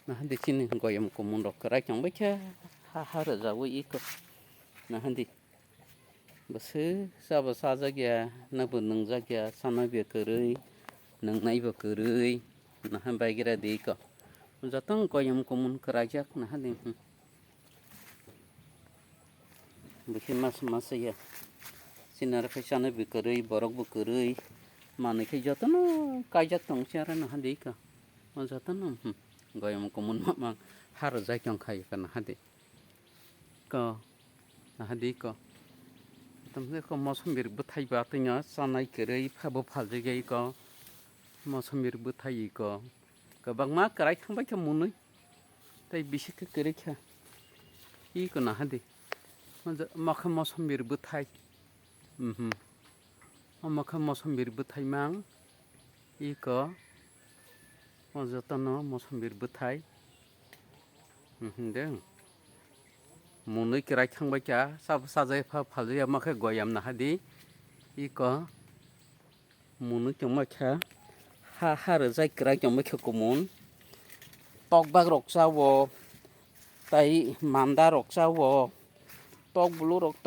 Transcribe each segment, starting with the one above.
na handi chini goyam ko mundo krai chong ba cha ha ra za wi ko na handi base sa ba sa za gya na bu nung za gya sana be krai nang nai ba krai na han ba gira de ko jatang goyam ko mun krai jak na handi base mas ya sinar ka sana be krai borok bu krai mane ke jatano kajak tong chara na handi ka jatano goyam ko mun ma har za kyang khai ka na handi ko na handi ko tamse ko mosambir buthai ba tnya sanai krai phabo phalje gai ko mosambir buthai ko bangma krai khang ba ka munui tai bisi ke krai kha I ko na handi ma kha mosambir buthai makha mosambir buthai mang I ko jatano mosambir buthai deng munui krai khang ba cha sa jai phalje makha goyam na hadi I ko munui chong ma kha ha ra jai krai chong ma kha kumun tok bag rok chawo tai manda rok chawo tok bulu rok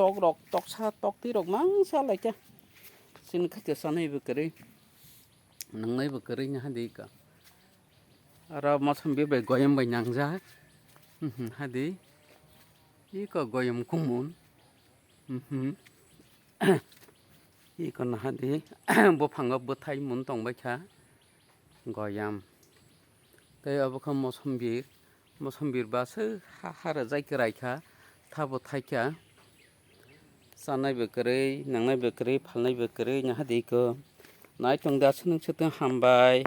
tok sa tok ti rok mang sa lai cha sin kha cha sanai bu krai nangnai bu krai na hadi ka ara mosambir be goyam bai nang ja hadi I ko goyam kumun I ko na hadi bo phang bo thai mun tong ba kha goyam tai abo kha mosambir ba se ha ra jai krai kha tha bo thai kha sanai be krai nangnai be krai phalnai be krai na hadi ko nai tong da sung hambai.